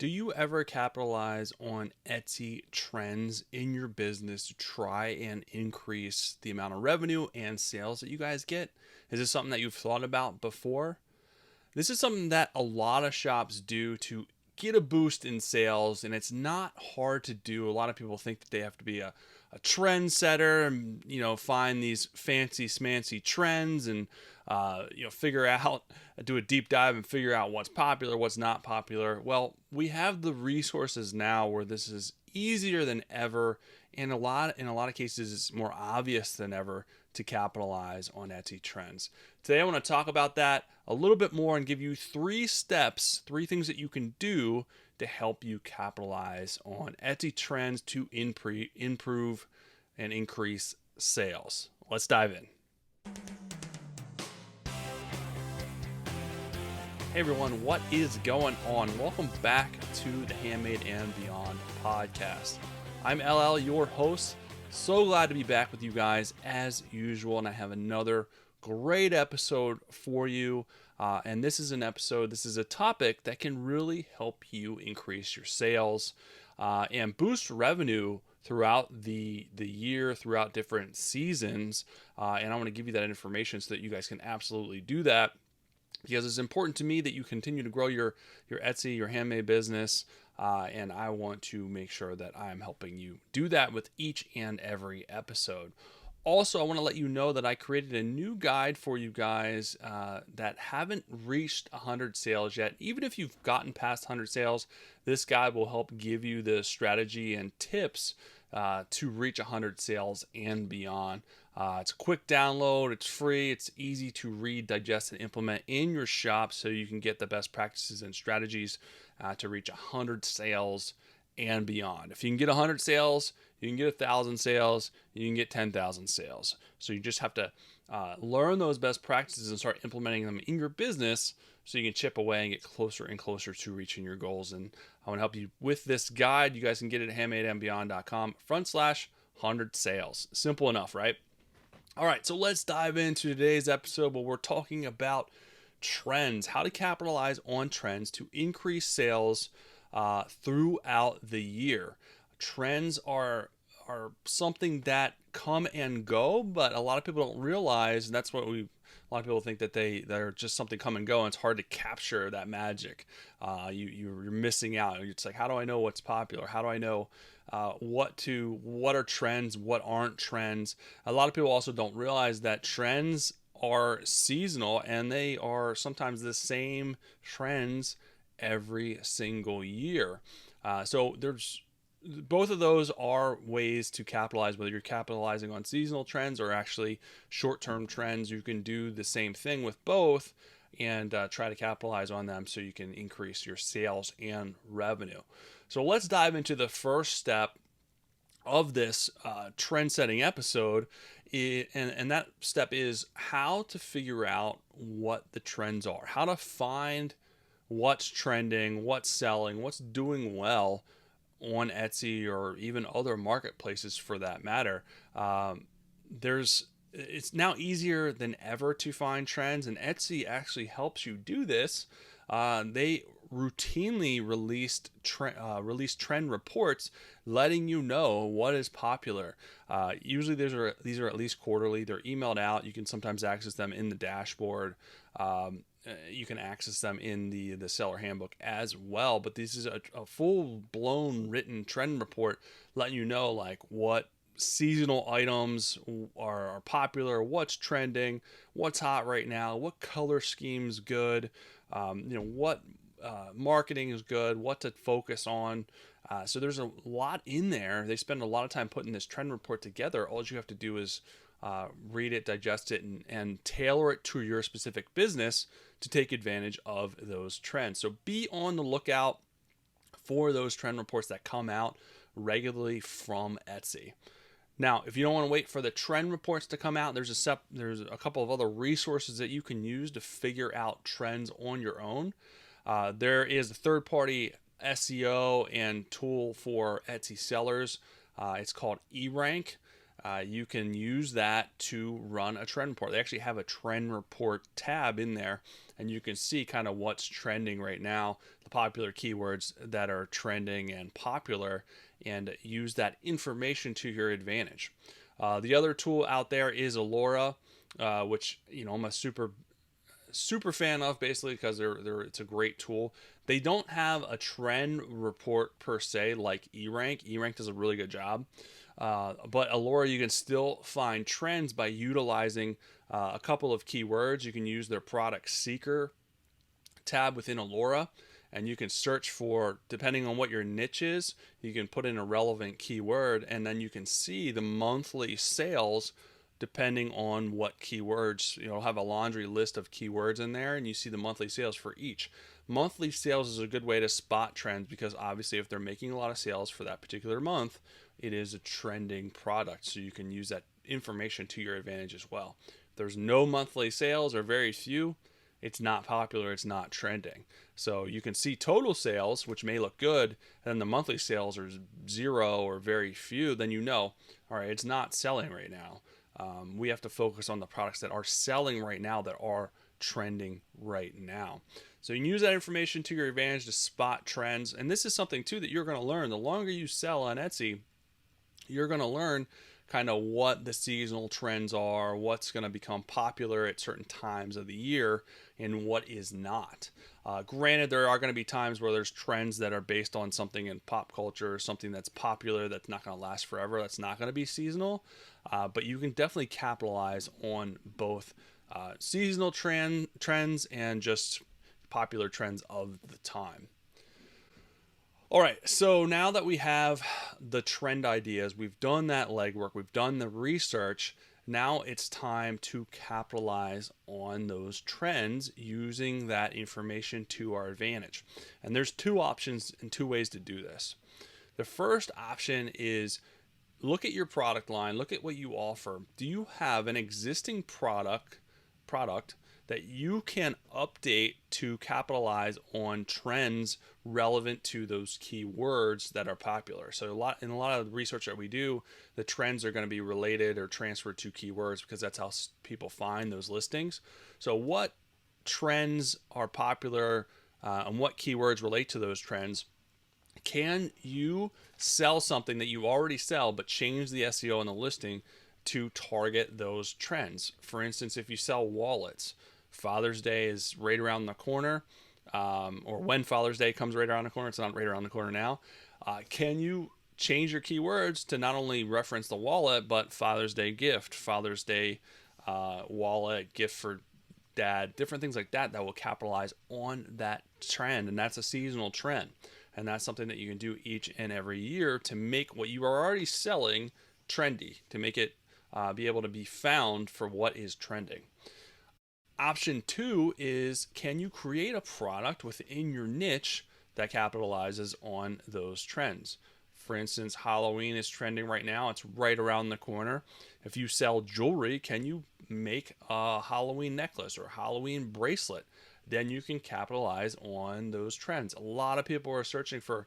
Do you ever capitalize on Etsy trends in your business to try and increase the amount of revenue and sales that you guys get? Is this something that you've thought about before? This is something that a lot of shops do to get a boost in sales, and it's not hard to do. A lot of people think that they have to be a trendsetter and find these fancy smancy trends and figure out, do a deep dive and figure out what's popular, what's not popular. Well, we have the resources now where this is easier than ever, and in a lot of cases it's more obvious than ever to capitalize on Etsy trends. Today I want to talk about that a little bit more and give you 3 steps, 3 things that you can do to help you capitalize on Etsy trends to improve and increase sales. Let's dive in. Hey everyone, what is going on? Welcome back to the Handmade and Beyond podcast. I'm LL, your host. So glad to be back with you guys as usual, and I have another great episode for you. And this is a topic that can really help you increase your sales and boost revenue throughout the year, throughout different seasons. And I want to give you that information so that you guys can absolutely do that, because it's important to me that you continue to grow your Etsy, your handmade business, and I want to make sure that I'm helping you do that with each and every episode. Also, I want to let you know that I created a new guide for you guys that haven't reached 100 sales yet. Even if you've gotten past 100 sales, this guide will help give you the strategy and tips to reach 100 sales and beyond. It's a quick download, it's free, it's easy to read, digest, and implement in your shop so you can get the best practices and strategies to reach 100 sales and beyond. If you can get 100 sales, you can get 1,000 sales, you can get 10,000 sales. So you just have to learn those best practices and start implementing them in your business so you can chip away and get closer and closer to reaching your goals. And I want to help you with this guide. You guys can get it at handmadeandbeyond.com/100 sales. Simple enough, right? All right, so let's dive into today's episode where we're talking about trends, how to capitalize on trends to increase sales throughout the year. Trends are something that come and go, but a lot of people don't realize, and that's what a lot of people think that they're just something come and go, and it's hard to capture that magic. You're missing out. It's like, how do I know what's popular? How do I know what are trends, what aren't trends? A lot of people also don't realize that trends are seasonal, and they are sometimes the same trends every single year. So there's both of those are ways to capitalize, whether you're capitalizing on seasonal trends or actually short-term trends. You can do the same thing with both and try to capitalize on them so you can increase your sales and revenue. So let's dive into the first step of this trend-setting episode, and that step is how to figure out what the trends are, how to find what's trending, what's selling, what's doing well on Etsy or even other marketplaces for that matter. It's now easier than ever to find trends, and Etsy actually helps you do this. They routinely release trend reports letting you know what is popular. Usually these are at least quarterly. They're emailed out. You can sometimes access them in the dashboard. You can access them in the seller handbook as well, but this is a full-blown written trend report letting you know like what seasonal items are popular, what's trending, what's hot right now, what color scheme's good, what marketing is good, what to focus on. So there's a lot in there. They spend a lot of time putting this trend report together. All you have to do is read it, digest it, and tailor it to your specific business to take advantage of those trends. So be on the lookout for those trend reports that come out regularly from Etsy. Now, if you don't want to wait for the trend reports to come out, there's a couple of other resources that you can use to figure out trends on your own. There is a third-party SEO and tool for Etsy sellers. It's called eRank. you can use that to run a trend report. They actually have a trend report tab in there, and you can see kind of what's trending right now, the popular keywords that are trending and popular, and use that information to your advantage. The other tool out there is Alora, which I'm a super fan of, basically because it's a great tool. They don't have a trend report per se like eRank. eRank does a really good job. But Alora, you can still find trends by utilizing a couple of keywords. You can use their product seeker tab within Alora, and you can search for, depending on what your niche is, you can put in a relevant keyword, and then you can see the monthly sales depending on what keywords. Have a laundry list of keywords in there, and you see the monthly sales for each. Monthly sales is a good way to spot trends, because obviously if they're making a lot of sales for that particular month, it is a trending product, so you can use that information to your advantage as well. If there's no monthly sales or very few, it's not popular, it's not trending. So you can see total sales, which may look good, and then the monthly sales are 0 or very few, then all right, it's not selling right now. We have to focus on the products that are selling right now, that are trending right now. So you can use that information to your advantage to spot trends. And this is something too that you're going to learn. The longer you sell on Etsy, you're going to learn kind of what the seasonal trends are, what's going to become popular at certain times of the year, and what is not. Granted, there are going to be times where there's trends that are based on something in pop culture, something that's popular, that's not going to last forever, that's not going to be seasonal. But you can definitely capitalize on both seasonal trends and just popular trends of the time. All right, so now that we have the trend ideas, we've done that legwork, we've done the research, now it's time to capitalize on those trends using that information to our advantage. And there's two options and two ways to do this. The first option is look at your product line, look at what you offer. Do you have an existing product that you can update to capitalize on trends relevant to those keywords that are popular? So in a lot of the research that we do, the trends are going to be related or transferred to keywords, because that's how people find those listings. So what trends are popular and what keywords relate to those trends? Can you sell something that you already sell but change the SEO on the listing to target those trends? For instance, if you sell wallets, Father's Day is right around the corner, or when Father's Day comes right around the corner, it's not right around the corner now. Can you change your keywords to not only reference the wallet, but Father's Day gift, Father's Day wallet, gift for dad, different things like that will capitalize on that trend? And that's a seasonal trend. And that's something that you can do each and every year to make what you are already selling trendy, to make it be able to be found for what is trending. Option two is, can you create a product within your niche that capitalizes on those trends? For instance, Halloween is trending right now. It's right around the corner. If you sell jewelry, can you make a Halloween necklace or Halloween bracelet? Then you can capitalize on those trends. A lot of people are searching for,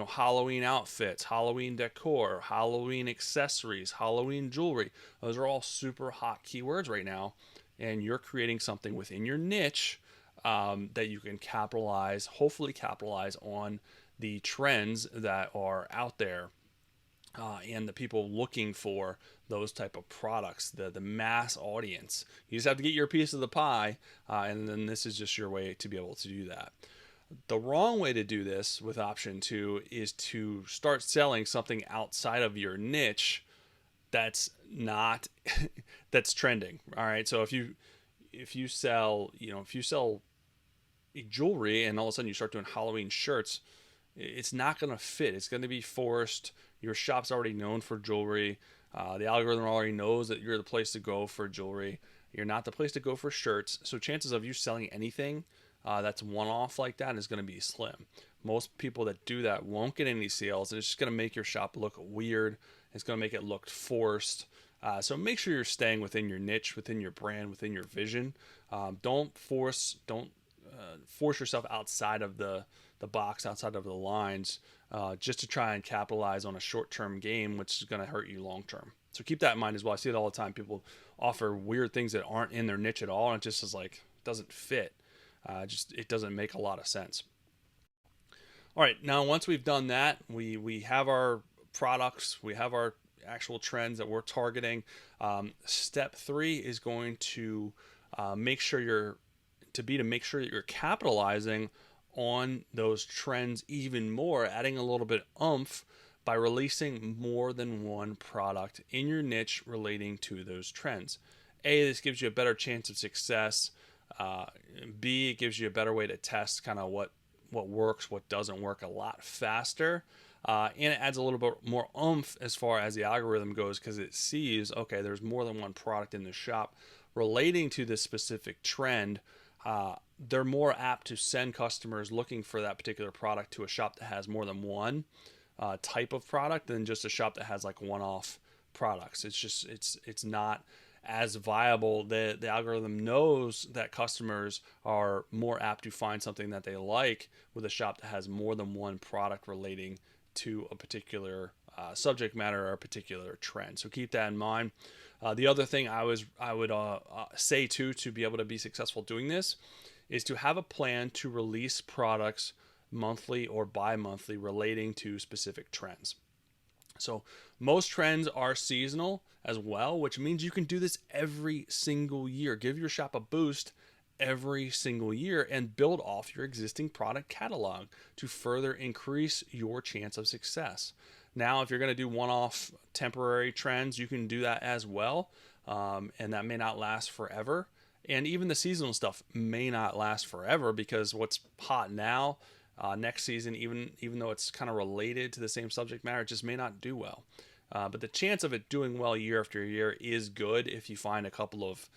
Halloween outfits, Halloween decor, Halloween accessories, Halloween jewelry. Those are all super hot keywords right now. And you're creating something within your niche that you can hopefully capitalize on the trends that are out there, and the people looking for those type of products, the mass audience. You just have to get your piece of the pie, and then this is just your way to be able to do that. The wrong way to do this with option two is to start selling something outside of your niche that's not that's trending. All right, so if you sell jewelry and all of a sudden you start doing Halloween shirts, it's not going to fit. It's going to be forced. Your shop's already known for jewelry. The algorithm already knows that you're the place to go for jewelry. You're not the place to go for shirts. So chances of you selling anything that's one-off like that is going to be slim. Most people that do that won't get any sales, and it's just going to make your shop look weird. It's going to make it look forced. So make sure you're staying within your niche, within your brand, within your vision. Don't force yourself outside of the box, outside of the lines, just to try and capitalize on a short-term game, which is going to hurt you long-term. So keep that in mind as well. I see it all the time. People offer weird things that aren't in their niche at all, and it just is like doesn't fit. It doesn't make a lot of sense. All right, now once we've done that, we have our products, we have our actual trends that we're targeting. Step 3 is going to make sure that you're capitalizing on those trends even more, adding a little bit of oomph by releasing more than one product in your niche relating to those trends. A, this gives you a better chance of success. B, it gives you a better way to test kind of what works, what doesn't work a lot faster. And it adds a little bit more oomph as far as the algorithm goes, because it sees, okay, there's more than one product in the shop relating to this specific trend. They're more apt to send customers looking for that particular product to a shop that has more than one type of product than just a shop that has like one-off products. It's not as viable. The algorithm knows that customers are more apt to find something that they like with a shop that has more than one product relating to a particular subject matter or a particular trend. So keep that in mind. The other thing I would say too, to be able to be successful doing this, is to have a plan to release products monthly or bi-monthly relating to specific trends. So most trends are seasonal as well, which means you can do this every single year. Give your shop a boost every single year and build off your existing product catalog to further increase your chance of success. Now, if you're going to do one-off temporary trends, you can do that as well, and that may not last forever. And even the seasonal stuff may not last forever, because what's hot now, next season, even though it's kind of related to the same subject matter, it just may not do well. But the chance of it doing well year after year is good if you find a couple of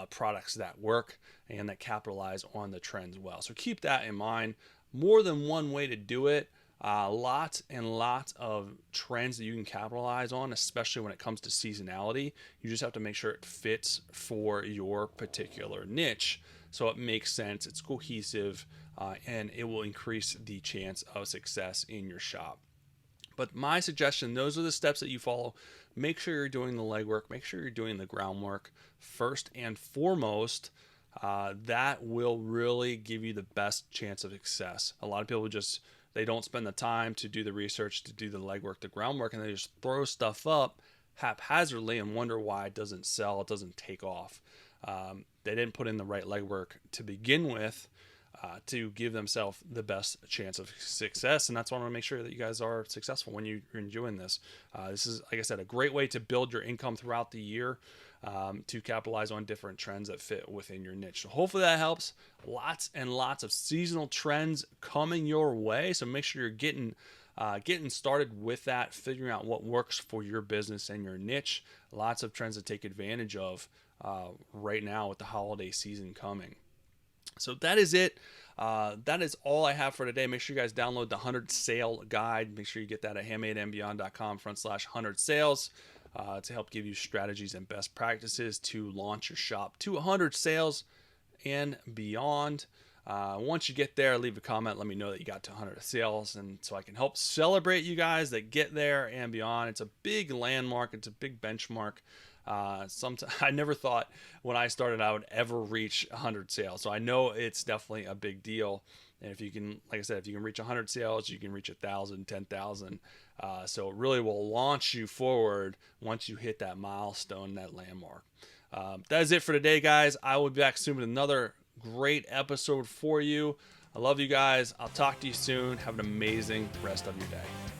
products that work and that capitalize on the trends well. So keep that in mind. More than one way to do it. Lots and lots of trends that you can capitalize on, especially when it comes to seasonality. You just have to make sure it fits for your particular niche, so it makes sense, it's cohesive, and it will increase the chance of success in your shop. But my suggestion, those are the steps that you follow. Make sure you're doing the legwork. Make sure you're doing the groundwork first and foremost. That will really give you the best chance of success. A lot of people they don't spend the time to do the research, to do the legwork, the groundwork, and they just throw stuff up haphazardly and wonder why it doesn't sell, it doesn't take off. They didn't put in the right legwork to begin with to give themselves the best chance of success, and that's why I want to make sure that you guys are successful when you're enjoying this. This is, like I said, a great way to build your income throughout the year, to capitalize on different trends that fit within your niche. So hopefully that helps. Lots and lots of seasonal trends coming your way, so make sure you're getting started with that, figuring out what works for your business and your niche. Lots of trends to take advantage of right now with the holiday season coming. So that is it. That is all I have for today. Make sure you guys download the 100 sale guide. Make sure you get that at handmadeandbeyond.com/100 sales to help give you strategies and best practices to launch your shop to 100 sales and beyond. Once you get there, leave a comment. Let me know that you got to 100 sales, and so I can help celebrate you guys that get there and beyond. It's a big landmark. It's a big benchmark. I never thought when I started I would ever reach 100 sales. So I know it's definitely a big deal. And if you can, like I said, if you can reach 100 sales, you can reach 1,000, 10,000. So it really will launch you forward once you hit that milestone, that landmark. That is it for today, guys. I will be back soon with another great episode for you. I love you guys. I'll talk to you soon. Have an amazing rest of your day.